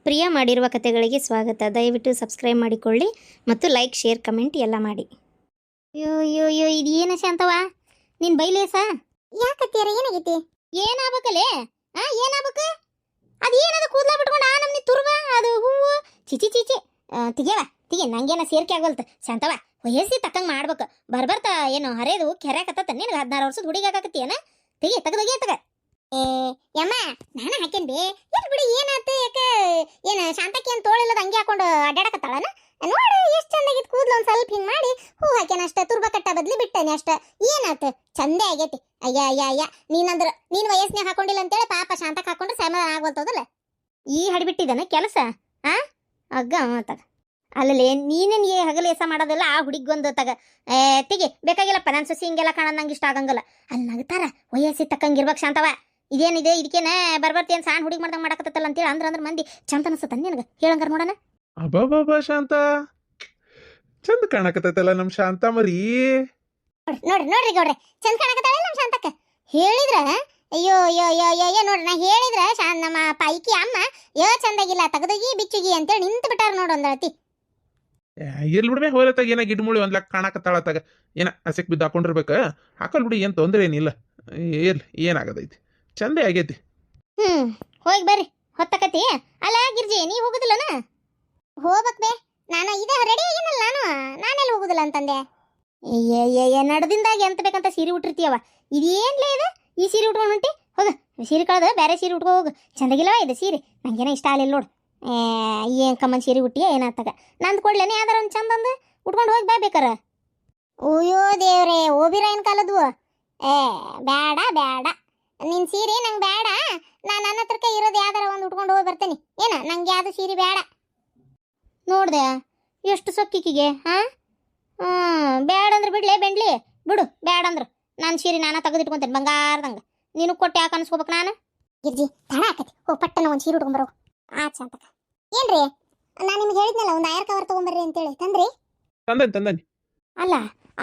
ಪ್ರಿಯ ಮಾಡಿರುವ ಕಥೆಗಳಿಗೆ ಸ್ವಾಗತ. ದಯವಿಟ್ಟು ಸಬ್ಸ್ಕ್ರೈಬ್ ಮಾಡಿಕೊಳ್ಳಿ ಮತ್ತು ಲೈಕ್, ಶೇರ್, ಕಮೆಂಟ್ ಎಲ್ಲ ಮಾಡಿ. ಅಯ್ಯೋ ಅಯ್ಯೋ ಅಯ್ಯೋ, ಇದು ಏನು ಶಾಂತವ? ನೀನು ಬೈಲೇಸ ಯಾಕತ್ತೀರ? ಏನಾಗೈತಿ? ಏನಾಗಬೇಕಲ್ಲೇ? ಏನಾಗಬೇಕು? ಅದು ಏನದು? ಕೂದಲ ಬಿಟ್ಕೊಂಡು ನಮ್ಮನಿ ತುರ್ವ ಅದು ಹೂವು ಚಿಚಿ ಚಿಚಿ ತೆಗಿಯವ ತೆಗಿ. ನಂಗೇನ ಸೇರ್ಕೆ ಆಗೋಲ್ತು ಶಾಂತವ. ವಯಸ್ಸಿ ತಕ್ಕಂಗೆ ಮಾಡ್ಬೇಕು. ಬರ್ಬರ್ತಾ ಏನು ಹರೇದು ಕೆರ್ಯಾಕತ್ತ ನಿನಗೆ 16 ವರ್ಷದ ಹುಡುಗಿ ಆಗಾಕತ್ತೀಯನ? ತೆಗಿ ತೆಗ್ದೋಗಿ ತಗ. ಯಮ್ಮ ನಾನು ಹಾಕೇನ್ಬಿ ಎಲ್ಲಿ ಬಿಡಿ. ಏನಾಯ್ತು? ಯಾಕೆ ಏನು ಶಾಂತಕ್ಕೆ ಏನು ತೋಳಿಲ್ಲದ ಹಂಗೆ ಹಾಕೊಂಡು ಅಡ್ಡಾಡಕತ್ತಾಳನ? ನೋಡು ಎಷ್ಟು ಚಂದಾಗಿತ್ತು ಕೂದಲು. ಒಂದು ಸ್ವಲ್ಪ ಹಿಂಗೆ ಮಾಡಿ ಹೂ ಹಾಕ್ಯಾನ ಅಷ್ಟೇ. ತುರ್ಬ ಕಟ್ಟ ಬದ್ಲಿ ಬಿಟ್ಟೇನೆ ಅಷ್ಟೇ. ಏನಾಯ್ತು? ಚಂದೇ ಆಗೈತಿ. ಅಯ್ಯ ಅಯ್ಯ ಅಯ್ಯ, ನೀನು ವಯಸ್ಸಿನಾಗ ಹಾಕೊಂಡಿಲ್ಲ ಅಂತೇಳಿ ಪಾಪ ಶಾಂತಕ್ಕೆ ಹಾಕೊಂಡ್ರೆ ಸಮಾಧಾನ ಆಗೋಲ್ತದಲ್ಲ. ಈ ಹಡಿಬಿಟ್ಟಿದ್ದಾನೆ ಕೆಲಸ. ಅಗ್ಗ ತಗ. ಅಲ್ಲಲ್ಲಿ ನೀನೇನು ಹಗಲು ಎಸ ಮಾಡೋದಿಲ್ಲ. ಆ ಹುಡುಗಿಗೊಂದು ತಗ ತೆಗಿ. ಬೇಕಾಗಿಲ್ಲಪ್ಪ, ನನ್ನ ಸೊಸಿ ಹಿಂಗೆಲ್ಲ ಕಾಣೋದು ನಂಗೆ ಇಷ್ಟ ಆಗಂಗಲ್ಲ. ಅಲ್ಲಿ ನಗ್ತಾರ ವಯಸ್ಸಿ ತಕ್ಕಂಗಿರ್ಬೇಕು ಶಾಂತವ. ಇದೇನಿದೆ? ಇದಕ್ಕೇನ ಬರ್ಬರ್ತೇನು ಸಣ್ಣ ಹುಡುಗಿ ಮಾಡ್ದಂಗೆ ಮಾಡಕತ್ತಲ್ಲ ಅಂತೇಳಿ ಅಂದ್ರೆ ಮಂದಿ ಚಂದ ಅನ್ಸತ್ತ ನಿನಗೆ? ಹೇಳಂಗಾರ ನೋಡೋಣ. ಅಬ್ಬಾ ಶಾಂತ, ಚಂದ ಕಾಣಕತ್ತೈತಲ್ಲ ನಮ್ ಶಾಂತ ಮರಿ. ನೋಡ್ರಿ ಗೌಡ್ರೆ, ಚಂದ ಕಾಣಕತ್ತಾಳ ನಮ್ಮ ಶಾಂತಕ್ಕ. ಹೇಳಿದ್ರ ಅಯ್ಯೋ ಅಯ್ಯೋ ಅಯ್ಯೋ ಅಯ್ಯೋ, ನೋಡ್ರಿ ನಾ ಹೇಳಿದ್ರ ನಮ್ಮ ಪೈಕಿ ಅಮ್ಮ ಚಂದಾಗಿಲ್ಲ ತೆಗದೋಗಿ ಬಿಚ್ಚುಗಿ ಅಂತೇಳಿ ನಿಂತು ಬಿಟ್ಟಾರ ನೋಡು ಒಂದಳತಿ. ಎಲ್ಲಿ ಬಿಡ್ಬೇ ಹೋಲತ್ತಾಗ ಏನ ಗಿಡ್ಮುಳಿ ಒಂದ್ ಲೆಕ್ಕ ಕಾಣಕತ್ತಾಳತ್ತಾಗ. ಏನ ಹಸಿಕ್ ಬಿದ್ದು ಹಾಕೊಂಡಿರ್ಬೇಕ. ಹಾಕಲ್ ಬಿಡಿ, ಏನ್ ತೊಂದ್ರೆ ಏನಿಲ್ಲ. ಏನಾಗದೈತಿ, ಚಂದೇ ಆಗೈತಿ. ಹೋಗಿ ಬರ್ರಿ, ಹೊತ್ತಕತಿ. ಅಲ್ಲ ಗಿರ್ಜಿ, ನೀ ಹೋಗುದಿಲ್ಲನ? ಹೋಗ್ಬೇಕ್ ಬೇ, ನಾನು ಇದೇ ರೆಡಿ ಆಗಿನಲ್ಲ. ನಾನೆಲ್ಲ ಹೋಗುದಿಲ್ಲ ಅಂತಂದೆ. ನಡ್ದಿಂದಾಗ ಎಂತ ಬೇಕಂತ ಸೀರೆ ಉಟ್ಟಿರ್ತೀಯವ. ಇದೇನ್ಲೇ ಇದು? ಈ ಸೀರೆ ಉಟ್ಕೊಂಡು ಹೊಂಟಿ? ಹೋಗ ಸೀರೆ ಕಳೆದ ಬೇರೆ ಸೀರೆ ಉಟ್ಕೋ ಹೋಗು. ಚಂದಾಗಿಲ್ಲವ ಇದು ಸೀರೆ? ನಂಗೇನ ಇಷ್ಟ ಆಗಲಿಲ್ಲ ನೋಡು. ಏನು ಕಮ್ಮನ್ ಸೀರೆ ಉಟ್ಟಿಯ ಏನಾತಾಗ? ನಂದು ಕೊಡ್ಲೇನೆ ಯಾವ್ದಾರ ಒಂದು ಚಂದಂದು ಉಟ್ಕೊಂಡು ಹೋಗಿ ಬಾ ಬೇಕಾರ. ಓಯೋ ದೇವ್ರೆ, ಓಬಿರಾಯನ್ ಕಾಲದ್ವು. ಬೇಡ ಬೇಡ, ನಿನ್ನ ಸೀರೆ ನಂಗೆ ಬೇಡ. ನನ್ನ ಹತ್ರಕ್ಕೆ ಇರೋದು ಯಾವ್ದಾರ ಒಂದು ಉಟ್ಕೊಂಡು ಹೋಗಿ ಬರ್ತೇನೆ. ಏನ ನಂಗೆ ಯಾವ್ದು ಸೀರೆ ಬೇಡ. ನೋಡ್ದೆ ಎಷ್ಟು ಸೊಕ್ಕಿಕಿಗೆ. ಬೇಡ ಅಂದ್ರೆ ಬಿಡ್ಲೇ ಬೆಂಡ್ಲಿ ಬಿಡು. ಬೇಡ ಅಂದ್ರೆ ನಾನು ಸೀರೆ ನಾನು ತೆಗೆದಿಟ್ಕೊಂತೇನೆ ಬಂಗಾರದಂಗೆ. ನೀನು ಕೊಟ್ಟು ಯಾಕೆ ಅನ್ಸ್ಕೋಬೇಕು ನಾನು? ಗಿರ್ಜಿ ತಡ ಆಕತಿ. ಹೋಗಿ ಪಟ್ಟನ ಒಂದು ಸೀರೆ ಉಟ್ಕೊಂಬರೋ. ಚಂತಕ ಏನ್ರಿ? ನಾನು ನಿಮ್ಗೆ ಹೇಳಿದ್ನಲ್ಲ ಒಂದು ಆಯರ್ ಕವರ್ ತಗೊಂಬರ್ರಿ ಅಂತೇಳಿ. ತಂದ್ರಿ? ತಂದನಿ. ಅಲ್ಲ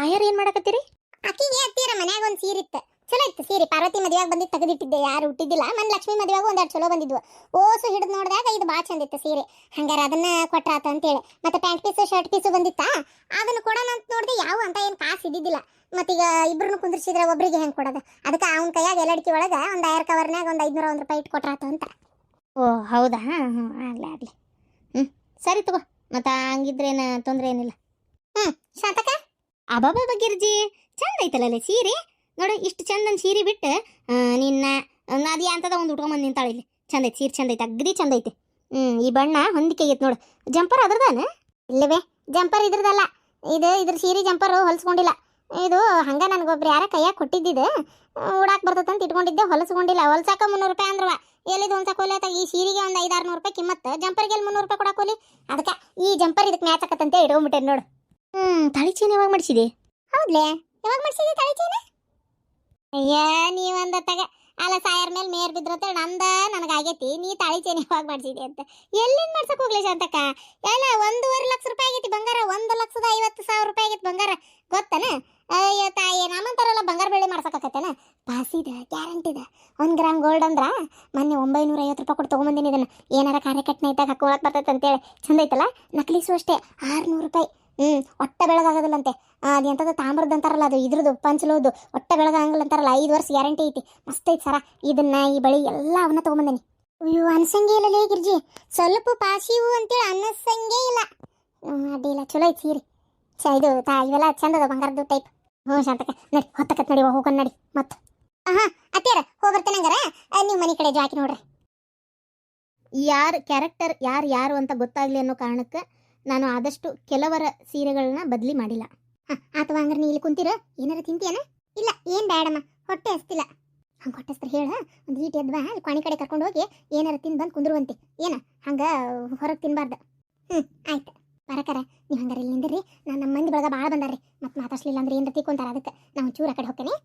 ಆಯರ್ ಏನ್ ಮಾಡಕತ್ತೀರಿ? ಅಕ್ಕಿಗೆ ಹತ್ತಿರ ಮನ್ಯಾಗ ಒಂದು ಸೀರೆ ಇತ್ತು. ಚಲೋ ಇತ್ತು ಸೀರೆ. ಪಾರ್ವತಿ ಮದುವೆಯಾಗ ಬಂದಿದ್ದು ತೆಗೆದಿಟ್ಟಿದ್ದೆ. ಯಾರು ಹುಟ್ಟಿದ್ದಿಲ್ಲ. ಮನ್ ಲಕ್ಷ್ಮಿ ಮದುವೆಯಾಗ ಒಂದೆರಡು ಚಲೋ ಬಂದಿದ್ವು. ಓಸು ಹಿಡಿದು ನೋಡಿದಾಗ ಇದು ಭಾಳ ಚಂದ ಇತ್ತು ಸೀರೆ. ಹಂಗಾರ ಅದನ್ನ ಕೊಟ್ರಾತ ಅಂತೇಳಿ. ಮತ್ತೆ ಪ್ಯಾಂಟ್ ಪೀಸು ಶರ್ಟ್ ಪೀಸು ಬಂದಿತ್ತಾ, ಅದನ್ನ ಕೊಡೋಣ ಅಂತ ನೋಡಿದೆ. ಯಾವ ಅಂತ ಏನು ಕಾಸು ಇದ್ದಿದ್ದಿಲ್ಲ. ಮತ್ತೀಗ ಇಬ್ಬರನ್ನು ಕುಂದಿರ್ಸಿದ್ರೆ ಒಬ್ರಿಗೆ ಹೆಂಗೆ ಕೊಡೋದು? ಅದಕ್ಕೆ ಅವನ ಕೈಯಾಗ ಎಲ್ಲಡಿಕೆ ಒಳಗೆ ಒಂದು ಆಯರ್ ಕವರ್ನಾಗ ಒಂದು 501 ರೂಪಾಯಿ ಇಟ್ಟು ಕೊಟ್ರಾತ ಅಂತ. ಓ ಹೌದಾ? ಆಗ್ಲಿ ಸರಿ ತಗೋ. ಮತ್ತೆ ಹಂಗಿದ್ರೇನು ತೊಂದರೆ ಏನಿಲ್ಲ. ಶಾಂತಕ ಅಬಾಬಾ ಬಗ್ಗಿರ್ಜಿ ಚಂದ ಐತಲ್ಲ ಸೀರೆ. ನೋಡು ಇಷ್ಟು ಚಂದನ್ ಸೀರೆ ಬಿಟ್ಟು ನಿನ್ನ ಅದು ಅಂತದ ಒಂದು ಉಟ್ಕೊಂಬಂದು ನಿಂತಾಳೆ ಇಲ್ಲಿ. ಚಂದ ಐತಿ ಸೀರೆ, ಚಂದ ಐತಿ, ಅಗ್ದಿ ಚಂದ ಐತಿ. ಈ ಬಣ್ಣ ಹೊಂದಿಕೆ ಆಗೈತೆ ನೋಡು. ಜಂಪರ್ ಅದ್ರದಾನ? ಇಲ್ಲವೇ ಜಂಪರ್ ಇದ್ರದಲ್ಲ. ಇದ್ರ ಸೀರೆ ಜಂಪರ್ ಹೊಲಿಸ್ಕೊಂಡಿಲ್ಲ. ಇದು ಹಂಗ ನನಗೊಬ್ರು ಯಾರ ಕೈಯಾಗ ಕೊಟ್ಟಿದ್ದಿದೆ. ಉಡಾಕ್ ಬರ್ತದಂತ ಇಟ್ಕೊಂಡಿದ್ದೆ. ಹೊಲಿಸ್ಕೊಂಡಿಲ್ಲ. ಹೊಲ್ಸಾಕ 300 ರೂಪಾಯಿ ಅಂದ್ರವ. ಎಲ್ಲಿದು ಹೊಲ್ಸಕೋಲಿ ಆತ? ಈ ಸೀರೆಗೆ ಒಂದು 500-600 ರೂಪಾಯಿ ಕಿಮ್ಮತ್ತು. ಜಂಪರ್ಗೆ 300 ರೂಪಾಯಿ ಕೊಡಾಕೋಲಿ. ಅದಕ್ಕೆ ಈ ಜಂಪರ್ ಇದಕ್ಕೆ ಮ್ಯಾಚ್ ಆಕತ್ತಂತೆ ಇಟ್ಕೊಂಡ್ಬಿಟ್ಟೆ ನೋಡು. ತಾಳಿ ಚೈನ್ ಯಾವಾಗ ಮಾಡಿಸಿದೆ? ಹೌದ್ಲೇ, ಯಾವಾಗ ಮಾಡಿಸಿದೆ ತಾಳಿ ಚೈನ್? ಅಯ್ಯ ನೀವಂದ ತಗ. ಅಲ್ಲ ಸಾಯರ್ ಮೇಲೆ ಮೇರ್ ಬಿದ್ರಂತ ನನಗಾಗೈತಿ. ನೀ ತಾಳಿ ಚೈನ್ ಯಾವಾಗ ಮಾಡಿಸಿದೆ ಅಂತ ಎಲ್ಲಿಂದ ಮಾಡ್ಸಕ್ ಹೋಗ್ಲಿ ಶಾಂತಕ್ಕ? ಎಲ್ಲ 1.5 ಲಕ್ಷ ರೂಪಾಯಿ ಆಗೈತಿ ಬಂಗಾರ. 1,50,000 ರೂಪಾಯಿ ಆಗೈತಿ ಬಂಗಾರ. ಗೊತ್ತನ? ಅಯ್ಯೋ ತಾಯಿ, ನಮ್ಮಂತಾರಲ್ಲ ಬಂಗಾರ ಬೆಳೆ ಮಾಡ್ಸಕತ್ತೇನ? ಪಾಸಿದ ಗ್ಯಾರಂಟಿದ. 1 ಗ್ರಾಮ್ ಗೋಲ್ಡ್ ಅಂದ್ರ ಮೊನ್ನೆ 950 ರೂಪಾಯಿ ಕೊಟ್ಟು ತೊಗೊಂಬಂದಿನಿ. ಇದನ್ನ ಏನಾರ ಕಾರ್ಯಕಟ್ನ ಇದ್ದಾಗ ಹಾಕೊಳಕ್ ಬರ್ತೈತೆ ಅಂತೇಳಿ. ಚಂದ ಐತಲ್ಲ. ನಕಲಿಸು ಅಷ್ಟೇ 600 ರೂಪಾಯಿ. ಒಟ್ಟ ಬೆಳಗಾಗೋದಿಲ್ಲಂತೆ. ಅದೆಂಥದ್ದು ತಾಮ್ರದ್ದು ಅಂತಾರಲ್ಲ, ಅದು ಇದ್ರದ್ದು ಪಂಚಲೋದು. ಒಟ್ಟ ಬೆಳಗಾಗಂಗಿಲ್ಲ ಅಂತಾರಲ್ಲ. 5 ವರ್ಷ ಗ್ಯಾರಂಟಿ ಐತಿ. ಮಸ್ತ್ ಐತಿ ಸರ. ಇದನ್ನ ಈ ಬಳಿ ಎಲ್ಲ ಅವನ್ನ ತೊಗೊಂಬಂದಿನಿ. ಅಯ್ಯೋ ಅನ್ಸಂಗೇ ಇಲ್ಲ ಲೇ ಗಿರ್ಜಿ. ಸ್ವಲ್ಪ ಪಾಸಿವು ಅಂತೇಳಿ ಅನ್ನಸಂಗೇ ಇಲ್ಲ. ಅಡ್ಡಿಲ್ಲ, ಚಲೋ ಐತಿ ಸೀರೆ. ಇದು ಇವೆಲ್ಲ ಚಂದದ ಬಂಗಾರದ್ದು ಟೈಪ್. ಶಾಂತಕ ನಡಿ, ಹೊತ್ತಕತ್ ನಡಿ, ಹೋಗೋಣ ನಡಿ. ಮತ್ತು ಅತ್ತೇರ ಹೋಗ್ಬರ್ತೇನೆ. ಹಂಗಾರ ನೀವು ಮನೆ ಕಡೆ ಜಾಕಿ ನೋಡ್ರಿ. ಯಾರ ಕ್ಯಾರೆಕ್ಟರ್ ಯಾರು ಅಂತ ಗೊತ್ತಾಗ್ಲಿ ಅನ್ನೋ ಕಾರಣಕ್ಕೆ ನಾನು ಆದಷ್ಟು ಕೆಲವರ ಸೀರೆಗಳನ್ನ ಬದಲಿ ಮಾಡಿಲ್ಲ. ಅಥವಾ ಹಂಗಾರೆ ನೀ ಇಲ್ಲಿ ಕುಂತೀರ? ಏನಾರ ತಿಂತೀಯನ? ಇಲ್ಲ, ಏನು ಬೇಡಮ್ಮ, ಹೊಟ್ಟೆ ಹಸ್ತಿಲ್ಲ. ಹಂಗೆ ಹೊಟ್ಟೆ ಹಸ್ತ್ರ ಹೇಳ, ಒಂದು ಈಟ್ ಎದ್ದು ಬಾ. ಅಲ್ಲಿ ಕ್ವಾಣಿ ಕಡೆ ಕರ್ಕೊಂಡು ಹೋಗಿ ಏನಾರ ತಿಂದು ಬಂದು ಕುಂದ್ರುವಂತೆ. ಏನ ಹಂಗೆ ಹೊರಗೆ ತಿನ್ಬಾರ್ದು. ಆಯ್ತು ಬರಕರ. ನೀವು ಹಂಗಾರೆ ಇಲ್ಲಿ ನಿಂದಿರಿ. ನಮ್ಮ ಮಂದಿ ಬಳಗ ಭಾಳ ಬಂದಾರ್ರಿ. ಮತ್ತೆ ಮಾತಾಡ್ಸ್ಲಿಲ್ಲ ಅಂದ್ರೆ ಏನು ತಿಕ್ಕೊಂತಾರ. ಅದಕ್ಕೆ ನಾವು ಚೂರ ಕಡೆ ಹೋಗ್ತೇನೆ.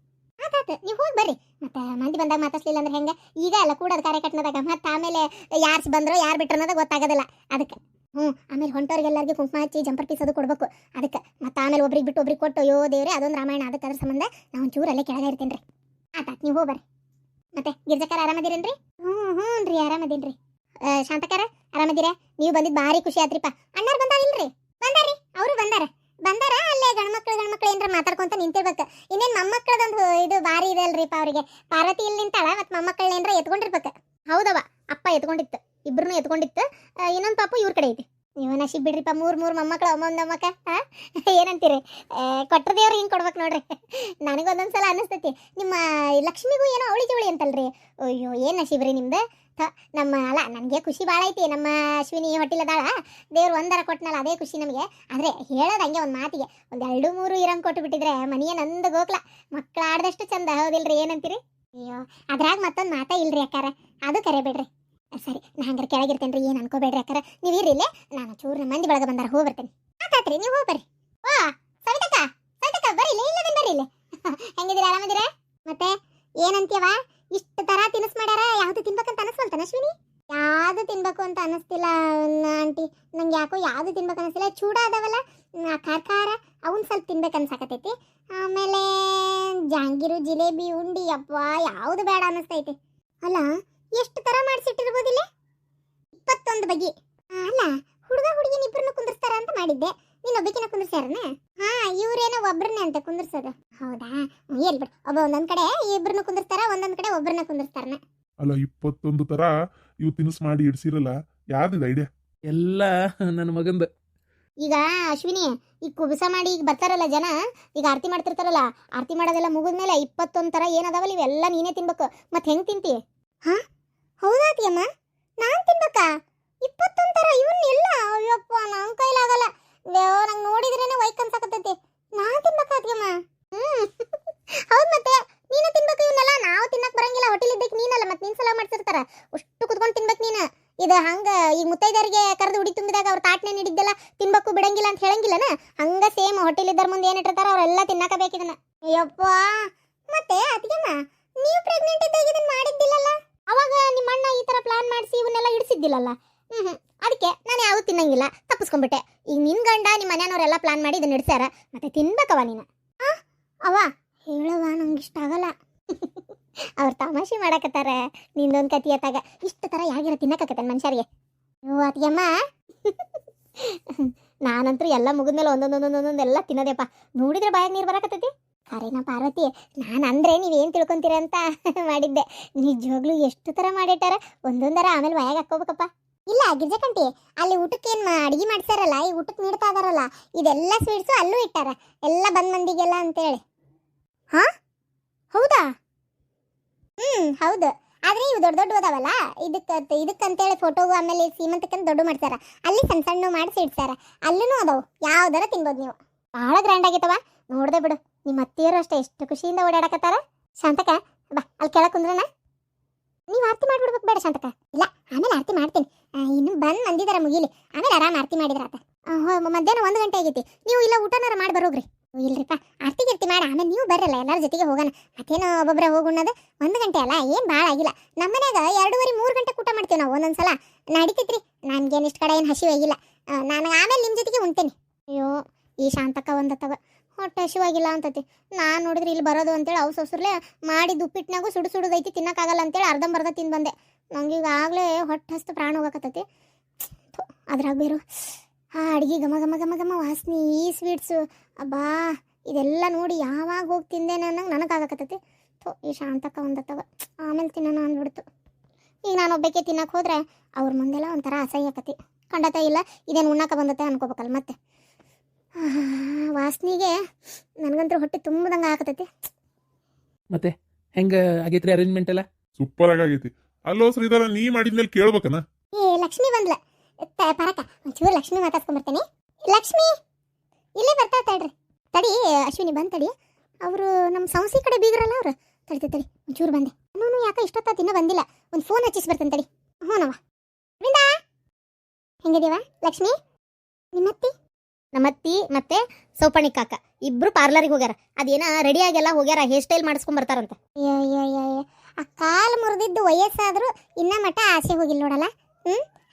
ಆತಾತು, ನೀವು ಹೋಗಿ ಬರ್ರಿ. ಮತ್ತೆ ಮಂದಿ ಬಂದಾಗ ಮಾತಾಡ್ಸ್ಲಿಲ್ಲ ಅಂದ್ರೆ ಹೆಂಗೆ? ಈಗ ಅಲ್ಲ ಕೂಡೋದು ಕಾರ್ಯಕಟ್ನದಾಗ. ಮತ್ತೆ ಆಮೇಲೆ ಯಾರು ಬಂದ್ರೋ ಯಾರು ಬಿಟ್ರು ಅನ್ನೋದು ಗೊತ್ತಾಗೋದಿಲ್ಲ. ಅದಕ್ಕೆ ಆಮೇಲೆ ಹೊಂಟೋರಿಗೆಲ್ಲರಿಗೂ ಕುಂಕುಮ ಹಚ್ಚಿ ಜಂಪರ್ ಪೀಸ್ ಅದು ಕೊಡ್ಬೇಕು. ಅದಕ್ಕೆ ಮತ್ತೆ ಆಮೇಲೆ ಒಬ್ರಿಗೆ ಬಿಟ್ಟು ಒಬ್ರಿಗೆ ಕೊಟ್ಟು ಅಯ್ಯೋ ದೇವ್ರೆ ಅದೊಂದು ರಾಮಾಯಣ. ಅದಕ್ಕೆ ಅದ್ರ ಸಂಬಂಧ ನಾವು ಒಂಚೂರು ಅಲ್ಲೇ ಕೆಳಗೆ ಇರ್ತೀನಿ ರೀ. ಆತಾತು, ನೀವು ಹೋಗ್ಬರ್ರಿ. ಮತ್ತೆ ಗಿರ್ಜಕ್ಕರ ಆರಾಮದಿರೇನ್ರಿ? ಹ್ಞೂ ರೀ, ಆರಾಮದೀನಿ ರೀ. ಶಾಂತಕರ ಆರಾಮ? ಆರಾಮದಿರಾ? ನೀವು ಬಂದಿದ್ದು ಭಾರಿ ಖುಷಿ ಆತ್ರಿಪ್ಪ. ಅಣ್ಣಾರ್ ಬಂದಾರಿಲ್ರಿ? ಬಂದಾರಿ, ಅವರು ಬಂದಾರ ಅಲ್ಲೇ ಗಂಡ್ಮಕ್ಳು ಏನ್ರ ಮಾತಾಡ್ಕೊಂತ ನಿಂತಿರ್ಬೇಕು. ಇನ್ನೇನ್ ಮೊಮ್ಮಕ್ಕಳದೊಂದು ಇದು ಭಾರಿ ಇದೆ ಅಲ್ರಿಪ್ಪ ಅವ್ರಿಗೆ. ಪಾರ್ವತಿ ಇಲ್ಲಿ ನಿಂತಾಳ, ಮತ್ ಮೊಮ್ಮಕ್ಕಳನ್ನೇನ್ರ ಎತ್ಕೊಂಡಿರ್ಬೇಕು. ಹೌದವ, ಅಪ್ಪ ಎತ್ಕೊಂಡಿತ್ತು, ಇಬ್ರು ಎತ್ಕೊಂಡಿತ್ತು. ಇನ್ನೊಂದು ಪಾಪು ಇವ್ರ ಕಡೆ ಐತಿ. ನೀವು ನಶೀಬ್ ಬಿಡ್ರಿಪ್ಪ, ಮೂರ್ ಮೊಮ್ಮಕ್ಕಳು, ಒಮ್ಮೊಂದು ಮೊಮ್ಮಕ್ಕ. ಏನಂತೀರಿ? ಕೊಟ್ರ ದೇವ್ರು ಹಿಂಗೆ ಕೊಡ್ಬೇಕು ನೋಡ್ರಿ. ನನಗೊಂದೊಂದ್ಸಲ ಅನಿಸ್ತೈತಿ, ನಿಮ್ಮ ಲಕ್ಷ್ಮಿಗೂ ಏನೋ ಅವಳಿ ಜವಳಿ ಅಂತಲ್ರಿ. ಅಯ್ಯೋ ಏನು ನಶೀಬ್ರಿ ನಿಮ್ದು. ನಮ್ಮ ಅಲ್ಲ, ನನಗೆ ಖುಷಿ ಭಾಳ ಐತಿ. ನಮ್ಮ ಅಶ್ವಿನಿ ಹೊಟ್ಟಿಲದಾಳ, ದೇವ್ರು ಒಂದರ ಕೊಟ್ಟನಲ್ಲ, ಅದೇ ಖುಷಿ ನಮಗೆ. ಆದರೆ ಹೇಳೋದು ಹಂಗೆ ಒಂದು ಮಾತಿಗೆ, ಒಂದು 2-3 ಇರಂಗೆ ಕೊಟ್ಟು ಬಿಟ್ಟಿದ್ರೆ ಮನೆಯ ನಂದು ಗೋಕ್ಲ, ಮಕ್ಕಳು ಆಡ್ದಷ್ಟು ಚಂದ. ಹೌದಿಲ್ರಿ? ಏನಂತೀರಿ? ಅಯ್ಯೋ, ಅದ್ರಾಗ ಮತ್ತೊಂದು ಮಾತಾ ಇಲ್ರಿ ಅಕ್ಕಾರ, ಅದು ಕರೆ ಬಿಡ್ರಿ. ಸರಿ, ನಾ ಹಂಗಾರೆ ಕೆಳಗಿರ್ತೇನೆ ರೀ, ಏನು ಅನ್ಕೋಬೇಡ್ರಿ ಅಕ್ಕಾರ. ನೀವು ಇರ್ರಿ ಇಲ್ಲೇ, ನಾನು ಚೂರು ನಮ್ಮ ಮಂದಿ ಬಳಗ ಬಂದಾರ, ಹೋಗಿ ಬರ್ತೇನೆ. ಆತಾತ್ರಿ, ನೀವು ಹೋಗಿ ಬರ್ರಿ. ಓ ಸವಿತಕ್ಕ, ಬರ್ರಿ ಇಲ್ಲೇ, ಇಲ್ಲೇ ಬರ್ರಿ ಇಲ್ಲೇ. ಹೆಂಗಿದ್ದೀರಾ? ಆರಾಮದಿರಾ? ಮತ್ತೆ ಏನಂತೀಯವ, ಇಷ್ಟು ತರ ತಿನಿಸ್ ಮಾಡ್ಯಾರ, ಯಾವ್ದು ತಿನ್ಬೇಕಂತ ಅನಿಸ್ವಲ್ತಾನ ಅಶ್ವಿನಿ? ಯಾವ್ದು ತಿನ್ಬೇಕು ಅಂತ ಅನಿಸ್ತಿಲ್ಲ ಆಂಟಿ, ನಂಗೆ ಯಾಕೋ ಯಾವ್ದು ತಿನ್ಬೇಕು ಅನಿಸ್ತಿಲ್ಲ. ಚೂಡ ಅದಾವಲ್ಲ ಖಾರ, ಅವನ್ ಸ್ವಲ್ಪ ತಿನ್ಬೇಕು ಅನ್ಸಾಕತೈತಿ. ಆಮೇಲೆ ಜಾಂಗೀರು, ಜಿಲೇಬಿ, ಉಂಡಿ, ಅಪ್ಪ ಯಾವ್ದು ಬೇಡ ಅನಿಸ್ತೈತಿ. ಅಲ್ಲ, ಎಷ್ಟು ತರ ಮಾಡಿಸಿಟ್ಟಿರ್ಬೋದಿಲ್ಲ? 21 ಬಗೆ. ಅಲ್ಲ, ಹುಡುಗ ಹುಡುಗಿನ ಇಬ್ಬರನ್ನು ಕುಂದಿರ್ತಾರ ಅಂತ ಮಾಡಿದ್ದೆ, ನೀನು ಒಬ್ಬಕಿನ ಕುಂದಿರ್ಸ್ಯಾರನ? ಹಾ, ಇವ್ರೇನೋ ಒಬ್ರನ್ನೇ ಅಂತ ಕುಂದಿರ್ಸೋದು. ಹೌದಾ? ಏನ್ ಬಿಡು, ಒಬ್ಬ ಒಂದೊಂದ್ ಕಡೆ ಇಬ್ಬರನ್ನು ಕುಂದಿರ್ತಾರ, ಒಂದೊಂದ್ ಕಡೆ ಒಬ್ಬರನ್ನ ಕುಂದಿರ್ತಾರನ. ಅಲ್ಲ 21 ತರ ಇವು ತಿನಿಸ್ ಮಾಡಿ ಇಡ್ಸಿರಲ್ಲ, ಯಾರ್ದಿದ ಐಡಿಯಾ? ಎಲ್ಲ ನನ್ನ ಮಗಂದ. ಈಗ ಅಶ್ವಿನಿ, ಈಗ ಕುಬಸ ಮಾಡಿ ಈಗ ಬರ್ತಾರಲ್ಲ ಜನ, ಈಗ ಆರತಿ ಮಾಡ್ತಿರ್ತಾರಲ್ಲ, ಆರತಿ ಮಾಡೋದೆಲ್ಲ ಮುಗಿದ್ಮೇಲೆ 21 ತರ ಏನದಾವಲ್ಲ ಇವೆಲ್ಲ ನೀನೇ ತಿನ್ಬೇಕು. ಮತ್ತೆ ಹೆಂಗ್ ತಿಂತಿ? ಹಾ, ಹೌದಾತಿಯಮ್ಮ, ನಾನ್ ತಿನ್ಬೇಕಾ 21 ತರ? ಇವನ್ನೆಲ್ಲ ಅಯ್ಯಪ್ಪ, ನನ್ ಕೈಲಾಗಲ್ಲ. ನಂಗೆ ನೋಡಿದ್ರೇನೆ ವೈಕ್ ಅನ್ಸಕತ್ತೈತಿ. ನಾನ್ ತಿನ್ಬೇಕಾತಿಯಮ್ಮ? ಹೌದ್, ಮತ್ತೆ ನೀನು ತಿನ್ಬೇಕು ಇವನ್ನೆಲ್ಲ. ನಾವು ತಿನ್ನಕ್ ಬರಂಗಿಲ್ಲ, ಹೋಟೆಲ್ ಇದ್ದಕ್ಕೆ ನೀನಲ್ಲ, ಮತ್ತೆ ನಿನ್ ಸಲ ಮಾಡ್ತಿರ್ತಾರ, ಅಷ್ಟು ಕುತ್ಕೊಂಡು ತಿನ್ಬೇಕು ನೀನು. ಇದು ಹಂಗ ಈಗ ಮುತ್ತೈದರಿಗೆ ಕರೆದು ಉಡಿ ತುಂಬಿದಾಗ ಅವ್ರ ತಾಟ್ನೆ ನೀಡಿದ್ದೆಲ್ಲ ತಿನ್ಬೇಕು ಬಿಡಂಗಿಲ್ಲ ಅಂತ ಹೇಳಂಗಿಲ್ಲನ? ಹಂಗ ಸೇಮ್ ಹೋಟೆಲ್ ಇದ್ದಾರ ಮುಂದೆ ಏನಿಟ್ಟಿರ್ತಾರ ಅವರೆಲ್ಲ ತಿನ್ನಕ ಬೇಕಿದನ. ಅಯ್ಯಪ್ಪ, ಮತ್ತೆ ಅತಿಗೆಮ್ಮ, ನೀವು ಪ್ರೆಗ್ನೆಂಟ್ ಇದ್ದಾಗ ಇದನ್ನ ಮಾಡಿದ್ದಿಲ್ಲಲ್ಲ? ಅವಾಗ ನಿಮ್ಮ ಅಣ್ಣ ಈ ತರ ಪ್ಲಾನ್ ಮಾಡಿಸಿ ಇವನ್ನೆಲ್ಲ ಇಡಿಸಿದ್ದಿಲ್ಲಲ್ಲ? ಅದಕ್ಕೆ ನಾನು ಯಾವುದು ತಿನ್ನಂಗಿಲ್ಲ, ತಪ್ಪಿಸ್ಕೊಂಡ್ಬಿಟ್ಟೆ. ಈಗ ನಿನ್ ಗಂಡ ನಿಮ್ಮ ಮನೆಯವ್ರೆಲ್ಲ ಪ್ಲಾನ್ ಮಾಡಿ ಇದನ್ನ ಇಡ್ಸ್ಯಾರ, ಮತ್ತೆ ತಿನ್ಬೇಕವ ನೀನು. ಅವ ಹೇಳವ, ನಂಗೆ ಇಷ್ಟ ಆಗಲ್ಲ. ಅವ್ರು ತಮಾಷೆ ಮಾಡಕತ್ತಾರ, ನಿಂದೊಂದು ಕತಿ ಅತ್ತಾಗ ಇಷ್ಟು ತರ ಯಾಗಿರ ತಿನ್ನಕತ್ತೇನೆ ಮನುಷ್ಯರಿಗೆ. ನೀವು ಅತಿಯಮ್ಮ, ನಾನಂತೂ ಎಲ್ಲ ಮುಗಿದ್ಮೇಲೆ ಒಂದೊಂದೊಂದೊಂದೊಂದೆಲ್ಲ ತಿನ್ನೋದಪ್ಪ. ನೋಡಿದ್ರೆ ಬಾಯಾಗ ನೀರು ಬರಕತ್ತೈತಿ. ಖರೇನಾ ಪಾರ್ವತಿ, ನಾನು ಅಂದ್ರೆ ನೀವೇನು ತಿಳ್ಕೊಂತೀರ ಅಂತ ಮಾಡಿದ್ದೆ. ನಿಜವಾಗ್ಲೂ ಎಷ್ಟು ಥರ ಮಾಡಿಟ್ಟಾರ, ಒಂದೊಂದರ ಆಮೇಲೆ ಬಾಯಾಗ ಹಾಕೋಬೇಕಪ್ಪ. ಇಲ್ಲ ಗಿರ್ಜಕಂಟಿ, ಅಲ್ಲಿ ಊಟಕ್ಕೆ ಏನು ಅಡಿಗೆ ಮಾಡ್ತಾರಲ್ಲ, ಈ ಊಟಕ್ಕೆ ನೀಡ್ತಾ ಇದಾರಲ್ಲ, ಇದೆಲ್ಲ ಸ್ವೀಟ್ಸು ಅಲ್ಲೂ ಇಟ್ಟಾರ, ಎಲ್ಲ ಬಂದ್ ಮಂದಿಗೆಲ್ಲ ಅಂತೇಳಿ. ಹಾ, ಹೌದಾ? ಹೌದು. ಆದ್ರೆ ಇವು ದೊಡ್ಡ ದೊಡ್ಡ ಅದಾವಲ್ಲ, ಇದಕ್ಕಂತೇಳಿ ಫೋಟೋವು ಆಮೇಲೆ ಸೀಮಂತಕ್ಕಂತ ದೊಡ್ಡ ಮಾಡ್ತಾರ, ಅಲ್ಲಿ ಸಣ್ಣ ಸಣ್ಣ ಮಾಡಿಸಿ ಇಡ್ತಾರ, ಅಲ್ಲೂ ಅದಾವು. ಯಾವ್ದಾರ ತಿನ್ಬೋದು ನೀವು. ಬಹಳ ಗ್ರ್ಯಾಂಡ್ ಆಗೈತವ, ನೋಡ್ದೆ ಬಿಡು. ನಿಮ್ಮ ಅತ್ತಿಯರು ಅಷ್ಟೇ ಎಷ್ಟು ಖುಷಿಯಿಂದ ಓಡಾಡಕತ್ತಾರ. ಶಾಂತಕ, ಬಾ ಅಲ್ಲಿ ಕೆಳಗೆ ಕುಂದ್ರಣ. ನೀವು ಆರತಿ ಮಾಡ್ಬಿಡ್ಬೇಕು. ಬೇಡ ಶಾಂತಕ, ಇಲ್ಲ ಆಮೇಲೆ ಆರತಿ ಮಾಡ್ತೀನಿ. ಇನ್ನು ಬಂದು ಮಂದಿದಾರ ಮುಗಿಲಿ, ಆಮೇಲೆ ಆರಾಮ್ ಆರತಿ ಮಾಡಿದ್ರಾತ. ಮಧ್ಯಾಹ್ನ 1 ಗಂಟೆ ಆಗೈತಿ, ನೀವು ಇಲ್ಲ ಊಟನಾರ ಮಾಡಿ ಬರೋಗ್ರಿ. ಇಲ್ರಿಪ್ಪ, ಆರತಿ ಗಿರ್ತಿ ಮಾಡಿ ಆಮೇಲೆ ನೀವು ಬರಲ್ಲ, ಎಲ್ಲರ ಜೊತೆಗೆ ಹೋಗೋಣ. ಮತ್ತೇನೋ ಒಬ್ಬೊಬ್ಬರ ಹೋಗುಣ್ಣದು. 1 ಗಂಟೆ ಅಲ್ಲ, ಏನು ಭಾಳ ಆಗಿಲ್ಲ. ನಮ್ಮ ಮನ್ಯಾಗ 2:30-3 ಗಂಟೆ ಊಟ ಮಾಡ್ತೀವಿ ನಾವು ಒಂದೊಂದ್ಸಲ. ನಡೀತೈತ್ರಿ, ನನ್ಗೇನು ಇಷ್ಟು ಕಡೆ ಏನು ಹಸಿವಾಗಿಲ್ಲ. ನಾನು ಆಮೇಲೆ ನಿಮ್ಮ ಜೊತೆಗೆ ಉಣ್ತೇನೆ. ಅಯ್ಯೋ, ಈ ಶಾಂತಕ್ಕ ಒಂದತ್ತವ ಹೊಟ್ಟೆ ಹಸಿವಾಗಿಲ್ಲ ಅಂತತಿ. ನಾನು ನೋಡಿದ್ರೆ ಇಲ್ಲಿ ಬರೋದು ಅಂತೇಳಿ ಅವು ಸೊಸರ್ಲೆ ಮಾಡಿದ ಉಪ್ಪಿಟ್ಟಿನಾಗೂ ಸುಡುದೈತಿ, ತಿನ್ನಕ್ಕಾಗಲ್ಲ ಅಂತೇಳಿ ಅರ್ಧಂಬರ್ಧ ತಿಂದು ಬಂದೆ. ನಂಗೆ ಈಗಾಗಲೇ ಹೊಟ್ಟೆ ಹಸ್ತು ಪ್ರಾಣ ಹೋಗಕತ್ತೈತಿ. ಅದ್ರಾಗ ಬೇರು ಆ ಅಡುಗೆ ಘಮ ಘಮ ಘಮ ಘಮ ವಾಸನೆ, ಈ ಸ್ವೀಟ್ಸು, ಅಬ್ಬಾ ಇದೆಲ್ಲ ನೋಡಿ ಯಾವಾಗ ಹೋಗಿ ತಿಂದೇನೆ ಅನ್ನಂಗೆ ನನಗಾಗಕತ್ತೈತಿ. ಈ ಶಾಂತಕ್ಕ ಒಂದತ್ತವ ಆಮೇಲೆ ತಿನ್ನೋಣ ಅಂದ್ಬಿಡ್ತು. ಈಗ ನಾನು ಒಬ್ಬಕ್ಕೆ ತಿನ್ನಕ್ಕೆ ಹೋದ್ರೆ ಅವ್ರ ಮುಂದೆಲ್ಲ ಒಂಥರ ಅಸಹ್ಯ ಆಕತಿ. ಖಂಡತ ಇಲ್ಲ, ಇದೇನು ಉಣ್ಣಾಕ ಬಂದತ್ತೆ ಅನ್ಕೋಬೇಕಲ್ಲ. ಮತ್ತೆ ವಾಸನೆಗೆ ನನಗಂತೂ ಹೊಟ್ಟೆ ತುಂಬದಂಗೆ ಆಗತೈತಿ. ಮತ್ತೆ ಹೆಂಗೆ ಆಗೈತ್ರಿ ಅರೇಂಜ್ಮೆಂಟ್ ಎಲ್ಲ? ಸೂಪರ್ ಆಗೈತಿ. ಅಲ್ಲೋ ಶ್ರೀಧರ, ನೀ ಮಾಡಿದ್ಮೇಲೆ ಕೇಳ್ಬೇಕನ? ಲಕ್ಷ್ಮಿ ಬಂದ್ಲ ಪರಕ, ಒಂಚೂರು ಲಕ್ಷ್ಮಿ ಮಾತಾಡ್ಸ್ಕೊಂಡ್ಬರ್ತೇನೆ. ಲಕ್ಷ್ಮಿ ಇಲ್ಲೇ ಬರ್ತಾ ತಡ್ರಿ. ತಡಿ ಅಶ್ವಿನಿ, ಬಂದ್ ತಡಿ. ಅವರು ನಮ್ಮ ಸಂಸ್ಥೆ ಕಡೆ ಬೀಗ್ರಲ್ಲ ಅವ್ರು. ತಡಿ ಒಂಚೂರು ಬಂದೆ. ನಾನು ಯಾಕೆ ಇಷ್ಟೊತ್ತ ಇನ್ನೂ ಬಂದಿಲ್ಲ, ಒಂದು ಫೋನ್ ಹಚ್ಚಿಸಿ ಬರ್ತೇನೆ ತಡಿ. ಹ್ಞೂನವ. ಅರವಿಂದ, ಹೆಂಗಿದೀವ ಲಕ್ಷ್ಮಿ? ನಿಮ್ಮತ್ತಿ? ನಮ್ಮತ್ತಿ ಮತ್ತೆ ಸೌಪಣಿ ಕಾಕ ಇಬ್ರು ಪಾರ್ಲರಿಗೆ ಹೋಗ್ಯಾರ. ಅದೇನ ರೆಡಿ ಆಗೆಲ್ಲ ಹೋಗ್ಯಾರ, ಹೇರ್ ಸ್ಟೈಲ್ ಮಾಡಿಸ್ಕೊಂಡ್ ಬರ್ತಾರಂತ. ಆ ಕಾಲು ಮುರಿದಿದ್ದು ವಯಸ್ಸಾದ್ರು ಇನ್ನ ಮಠ ಆಸೆ ಹೋಗಿಲ್ಲ ನೋಡಲ್ಲ.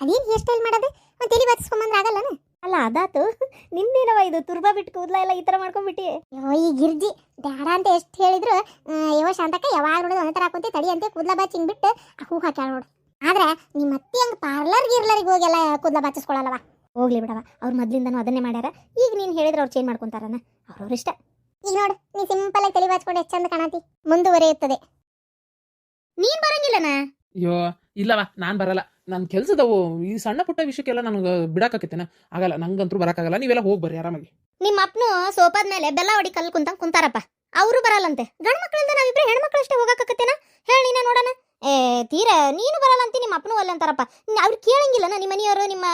ಅದೇನು ಹೇರ್ ಸ್ಟೈಲ್ ಮಾಡೋದು, ಒಂದು ತಲೆ ಬಚ್ಕೊಂಬಂದ್ರೆ ಆಗಲ್ಲನ? ಅಲ್ಲ ಅದಾತು, ನಿಂದೇನವ ಇದು ತುರ್ಬಾ ಬಿಟ್ಟು ಕೂದಲ ಎಲ್ಲ ಈ ಥರ ಮಾಡ್ಕೊಂಡ್ಬಿಟ್ಟಿ. ಈ ಗಿರ್ಜಿ ಬೇಡ ಅಂತ ಎಷ್ಟು ಹೇಳಿದ್ರು, ಶಾಂತಕ್ಕ ಯಾವಾಗ ನೋಡೋದು ಒಂದೇ ಥರ ಹಾಕೊಂತಿ, ತಡಿ ಅಂತ ಕೂದಲ ಬಚ್ಚಿ ಹಿಂಗೆ ಬಿಟ್ಟು ಹೂ ಹಾಕ್ಯಾಳ ನೋಡು. ಆದ್ರೆ ನಿಮ್ಮ ಅತ್ತಿ ಹಂಗೆ ಪಾರ್ಲರ್ಗೆ ಹೋಗೆಲ್ಲ ಕೂದಲ ಬಾಚಿಸ್ಕೊಳಲ್ಲವ. ಹೋಗ್ಲಿ ಬಿಡವ, ಅವ್ರು ಮೊದ್ಲಿಂದನೂ ಅದನ್ನೇ ಮಾಡ್ಯಾರ. ಈಗ ನೀನು ಹೇಳಿದ್ರೆ ಅವ್ರು ಚೇಂಜ್ ಮಾಡ್ಕೊಂತಾರನ, ಅವ್ರವ್ರ ಇಷ್ಟ. ಈಗ ನೋಡು, ನೀ ಸಿಂಪಲ್ ಆಗಿ ತಲೆ ಬಾಚ್ಕೊಂಡು ಎಷ್ಟು ಚಂದ ಕಾಣತಿ, ಮುಂದುವರಿಯುತ್ತದೆ. ನೀನ್ ಬರಂಗಿಲ್ಲನ? ಅಯ್ಯೋ ಇಲ್ಲವ, ನಾನು ಬರಲ್ಲ. ನನ್ನ ಕೆಲ್ಸದವು ಈ ಸಣ್ಣ ಪುಟ್ಟ ವಿಷಯಕ್ಕೆಲ್ಲ ನನಗೆ ಬಿಡಾಕತ್ತೇನ ಆಗಲ್ಲ. ನಂಗಂತೂ ಬರಕ್ಕಾಗಲ್ಲ. ನೀವೆಲ್ಲ ಹೋಗಿ ಬರ್ರಿ ಆರಾಮಾಗಿ. ನಿಮ್ಮ ಅಪ್ಪನು ಸೋಫಾದ ಮೇಲೆ ಬೆಲ್ಲ ಹೊಡಿ ಕಲ್ ಕುಂತಾರಪ್ಪ. ಅವರು ಬರಲ್ಲಂತೆ. ಗಂಡು ಮಕ್ಕಳಿಂದ ನಾವಿಬ್ರು ಹೆಣ್ಮಕ್ಳು ಅಷ್ಟೇ ಹೋಗಕತ್ತೇನ? ಹೇಳಿ ನೀನೇ ನೋಡೋಣ. ತೀರ ನೀನು ಬರಲ್ಲ ಅಂತಿ, ನಿಮ್ಮ ಅಪ್ಪನೂ ಅಲ್ಲ ಅಂತಾರಪ್ಪ. ಅವ್ರು ಕೇಳಂಗಿಲ್ಲನ ನಿಮ್ಮ ಮನೆಯವರು ನಿಮ್ಮ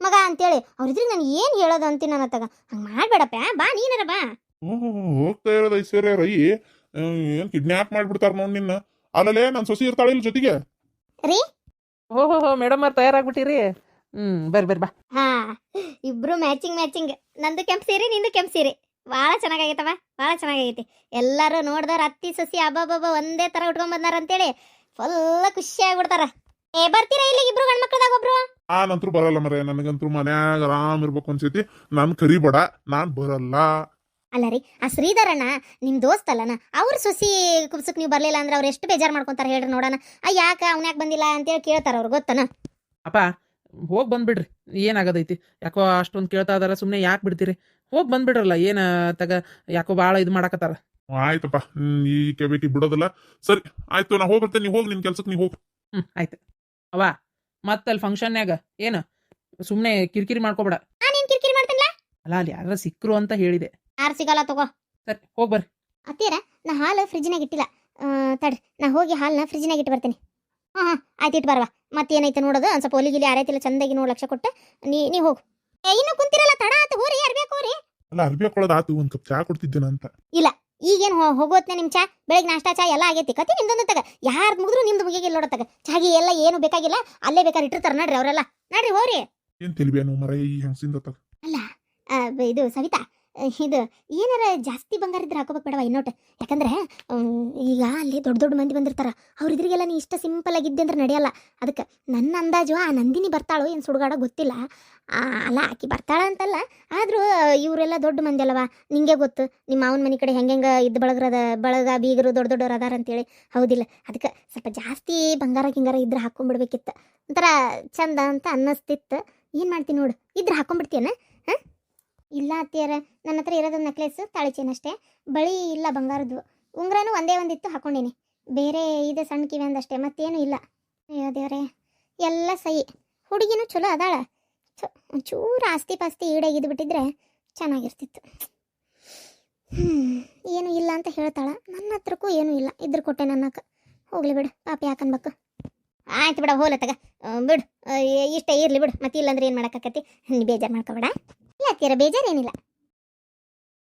ಮಗ ಅಂತೇಳಿ. ಅವ್ರಿದ್ರೆ ನಾನು ಏನು ಹೇಳೋದು ಅಂತೀನಿ ನನ್ನ ತಗ. ಹಂಗೆ ಮಾಡ್ಬೇಡಪ್ಪ, ಬಾ ನೀನಾರ ಬಾ. ಹೋಗ್ತಾ ಇರೋದು ಐಶ್ವರ್ಯ ರೈ ಏನ್ ಕಿಡ್ನಾಪ್ ಮಾಡ್ಬಿಡ್ತಾರ ನೋಡ್ ನಿನ್ನ. ಅಲ್ಲೇ ನನ್ ಸೊಸಿ ಇರ್ತಾಳೆ ಇಲ್ಲಿ ಜೊತೆಗೆ. ಓಹೋ ಮೇಡಮ್ ಅವ್ರು ತಯಾರಾಗ್ಬಿಟ್ಟಿರಿ. ಬರ್ರಿ ಬಾ. ಹಾ, ಇಬ್ರು ಮ್ಯಾಚಿಂಗ್. ನಂದು ಕೆಂಪು ಸೀರೆ, ನಿಂದು ಕೆಂಪು ಸೀರೆ. ಭಾಳ ಚೆನ್ನಾಗೈತವ, ಭಾಳ ಚೆನ್ನಾಗೈತಿ. ಎಲ್ಲರೂ ನೋಡ್ದಾರ ಅತ್ತಿ ಸೊಸಿ ಅಬ್ಬಬ್ಬ ಒಂದೇ ತರ ಉಟ್ಕೊಂಡ್ ಬಂದಾರ ಅಂತೇಳಿ ಫುಲ್ ಖುಷಿ ಆಗ್ಬಿಡ್ತಾರ. ಬರ್ತೀರಾ ಇಲ್ಲಿ ಇಬ್ರು ಗಂಡ್ಮಕ್ಳದಾಗ ಒಬ್ರು? ನಾನಂತೂ ಬರಲ್ಲ ಮರೆ. ನನಗಂತೂ ಮನ್ಯಾಗ ಆರಾಮ್ ಇರ್ಬೇಕು ಅನ್ಸೈತಿ. ನಾನ್ ಕರಿಬೇಡ, ನಾನ್ ಬರಲ್ಲ. ಅಲ್ಲ ರೀ, ಆ ಶ್ರೀಧರಣ್ಣ ನಿಮ್ ದೋಸ್ತ್ ಅಲ್ಲನ, ಅವ್ರ ಸೊಸಿ ಕುಬ್ಸಕ್ ನೀವು ಬರ್ಲಿಲ್ಲ ಅಂದ್ರೆ ಅವ್ರು ಎಷ್ಟು ಬೇಜಾರ್ ಮಾಡ್ಕೊಂತಾರ ಹೇಳ್ರಿ ನೋಡೋಣ. ಯಾಕ ಅವ್ನ್ಯಾಕ್ ಬಂದಿಲ್ಲ ಅಂತೇಳಿ ಕೇಳ್ತಾರ ಅವ್ರು, ಗೊತ್ತನ? ಅಪ್ಪ ಹೋಗಿ ಬಂದ್ಬಿಡ್ರಿ, ಏನಾಗದೈತಿ? ಯಾಕೋ ಅಷ್ಟೊಂದು ಕೇಳ್ತಾ ಇದಾರ, ಸುಮ್ಮನೆ ಯಾಕೆ ಬಿಡ್ತೀರಿ? ಹೋಗಿ ಬಂದ್ಬಿಡ್ರಲ್ಲ, ಏನ ತಗ ಯಾಕೋ ಭಾಳ ಇದು ಮಾಡಕತ್ತಾರ. ಆಯ್ತಪ್ಪ, ಈ ಕೆಬೇಟಿ ಬಿಡೋದಿಲ್ಲ. ಸರಿ ಆಯ್ತು, ನಾ ಹೋಗ್ಬರ್ತೇನೆ. ನೀ ಹೋಗಿ ನಿನ್ ಕೆಲ್ಸಕ್ಕೆ ನೀ ಹೋಗ್. ಆಯ್ತು ಅವ. ಮತ್ತೆ ಅಲ್ಲಿ ಫಂಕ್ಷನ್ಯಾಗ ಏನು ಸುಮ್ಮನೆ ಕಿರಿಕಿರಿ ಮಾಡ್ಕೋಬೇಡ. ನಾನೇನ್ ಕಿರಿಕಿರಿ ಮಾಡ್ತೀನಿಲ್ಲ. ಅಲ್ಲ ಅಲ್ಲಿ ಯಾರ ಸಿಕ್ಕರು ಅಂತ ಹೇಳಿದೆ. ಯಾರು ಸಿಗಲ್ಲ ತಗೋ. ಸರಿ ಹೋಗಿ ಬರ್ರಿ. ಅತ್ತೀರ, ನಾ ಹಾಲು ಫ್ರಿಜ್ನಾಗ ಇಟ್ಟಿಲ್ಲ. ತಡ್ರಿ, ನಾ ಹೋಗಿ ಹಾಲನ್ನ ಫ್ರಿಜ್ನಾಗ ಇಟ್ಟು ಬರ್ತೀನಿ. ಹಾಂ ಆಯ್ತು, ಇಟ್ಟು ಬರವಾ. ಮತ್ತೇನೈತೆ ನೋಡೋದು, ಒಂದು ಸ್ವಲ್ಪ ಒಲಿಗಿಲಿ ಆರೈತಿಲ್ಲ ಚಂದಾಗಿ ನೋಡಿ ಲಕ್ಷ ಕೊಟ್ಟು ನೀ ಹೋಗು. ಇನ್ನು ಕುಂತಿರಲ್ಲ, ತಡ ಆತು, ಹೋರಿ ಅರ್ಬೇಕು ಹೋರಿ. ಅಲ್ಲ ಅರ್ಬಿ ಹಾಕೊಳ್ಳೋದು ಆತು, ಒಂದ್ ಕಪ್ ಚಾ ಕೊಡ್ತಿದ್ದೇನ ಅಂತ. ಈಗೇನು ಹೋಗೋತ್ನೆ ನಿಮ್ಮ ಚಾ, ಬೆಳಗ್ಗೆ ನಾಷ್ಟಾ ಚಾ ಎಲ್ಲ ಆಗೈತಿ. ಕತಿ ನಿಮ್ದೊಂದು ತಗ, ಯಾರು ಮುಗಿದ್ರು ನಿಮ್ದು ಮುಗಿಗಿಲ್ಲ ನೋಡತ್ತಾಗ. ಚಾಗಿ ಎಲ್ಲ ಏನು ಬೇಕಾಗಿಲ್ಲ, ಅಲ್ಲೇ ಬೇಕಾದ್ರೆ ಇಟ್ಟಿರ್ತಾರ. ನಡ್ರಿ ಅವರೆಲ್ಲ, ನಡ್ರಿ ಹೋರಿ. ಏನ್ ತೆಲಿಬೇನು ಮರ ಈ ಹೆಂಗಸಿಂದ ತಗ. ಅಲ್ಲ ಇದು ಸವಿತಾ, ಇದು ಏನಾರ ಜಾಸ್ತಿ ಬಂಗಾರ ಇದ್ರೆ ಹಾಕೋಬೇಕು ಬೇಡವಾ ಇನ್ನೋಟು. ಯಾಕಂದ್ರೆ ಈಗ ಅಲ್ಲಿ ದೊಡ್ಡ ದೊಡ್ಡ ಮಂದಿ ಬಂದಿರ್ತಾರ. ಅವ್ರಿದ್ರಿಗೆಲ್ಲ ನೀ ಇಷ್ಟ ಸಿಂಪಲ್ ಆಗಿದ್ದೆ ಅಂದ್ರೆ ನಡೆಯಲ್ಲ. ಅದಕ್ಕೆ ನನ್ನ ಅಂದಾಜು ಆ ನಂದಿನಿ ಬರ್ತಾಳೋ ಏನು ಸುಡುಗಾಡ ಗೊತ್ತಿಲ್ಲ. ಅಲ್ಲ ಆಕಿ ಬರ್ತಾಳ ಅಂತಲ್ಲ, ಆದರೂ ಇವರೆಲ್ಲ ದೊಡ್ಡ ಮಂದಿ ಅಲ್ಲವಾ, ನಿಂಗೆ ಗೊತ್ತು. ನಿಮ್ಮ ಮಾವನ ಮನೆ ಕಡೆ ಹೆಂಗೆ ಇದ್ದು ಬಳಗ ಬೀಗರು ದೊಡ್ಡ ದೊಡ್ಡವ್ರು ಅದಾರ ಅಂತೇಳಿ, ಹೌದಿಲ್ಲ? ಅದಕ್ಕೆ ಸ್ವಲ್ಪ ಜಾಸ್ತಿ ಬಂಗಾರ ಗಿಂಗಾರ ಇದ್ರೆ ಹಾಕೊಂಡ್ಬಿಡ್ಬೇಕಿತ್ತು, ಒಂಥರ ಚಂದ ಅಂತ ಅನ್ನಿಸ್ತಿತ್ತು. ಏನು ಮಾಡ್ತೀನಿ ನೋಡು, ಇದ್ರೆ ಹಾಕೊಂಡ್ಬಿಡ್ತೀಯನ? ಹಾಂ, ಇಲ್ಲ ಅತ್ತಿಯರ, ನನ್ನ ಹತ್ರ ಇರೋದೊಂದು ನೆಕ್ಲೆಸ್, ತಾಳಿ ಚೈನ್ ಅಷ್ಟೇ. ಬಳಿ ಇಲ್ಲ ಬಂಗಾರದ್ದು. ಉಂಗ್ರನೂ ಒಂದೇ ಒಂದಿತ್ತು, ಹಾಕೊಂಡೀನಿ. ಬೇರೆ ಇದೆ ಸಣ್ಣ ಕಿವಿ ಅಂದಷ್ಟೇ, ಮತ್ತೇನು ಇಲ್ಲ. ಅಯ್ಯೋ ದೇವರೇ, ಎಲ್ಲ ಸಹಿ. ಹುಡುಗಿನೂ ಚಲೋ ಅದಾಳ. ಒಂಚೂರು ಆಸ್ತಿ ಪಾಸ್ತಿ ಈಡಾಗಿದ್ದು ಬಿಟ್ಟಿದ್ರೆ ಚೆನ್ನಾಗಿರ್ತಿತ್ತು. ಏನು ಇಲ್ಲ ಅಂತ ಹೇಳ್ತಾಳ. ನನ್ನ ಹತ್ರಕ್ಕೂ ಏನೂ ಇಲ್ಲ, ಇದ್ರ ಕೊಟ್ಟೆ ನನ್ನಕ್ಕ. ಹೋಗ್ಲಿ ಬಿಡು, ಪಾಪಿ ಯಾಕನ್ಬೇಕು. ಆಯ್ತು ಬಿಡ, ಹೋಲ ತಗ ಬಿಡು. ಇಷ್ಟೇ ಇರಲಿ ಬಿಡು, ಮತ್ತೆ ಇಲ್ಲಾಂದ್ರೆ ಏನು ಮಾಡೋಕ್ಕಾಕತಿ? ನೀ ಬೇಜಾರು ಮಾಡ್ಕೋಬೇಡ. ಇಲ್ಲ ಅತ್ತಿಯರ, ಬೇಜಾರೇನಿಲ್ಲ.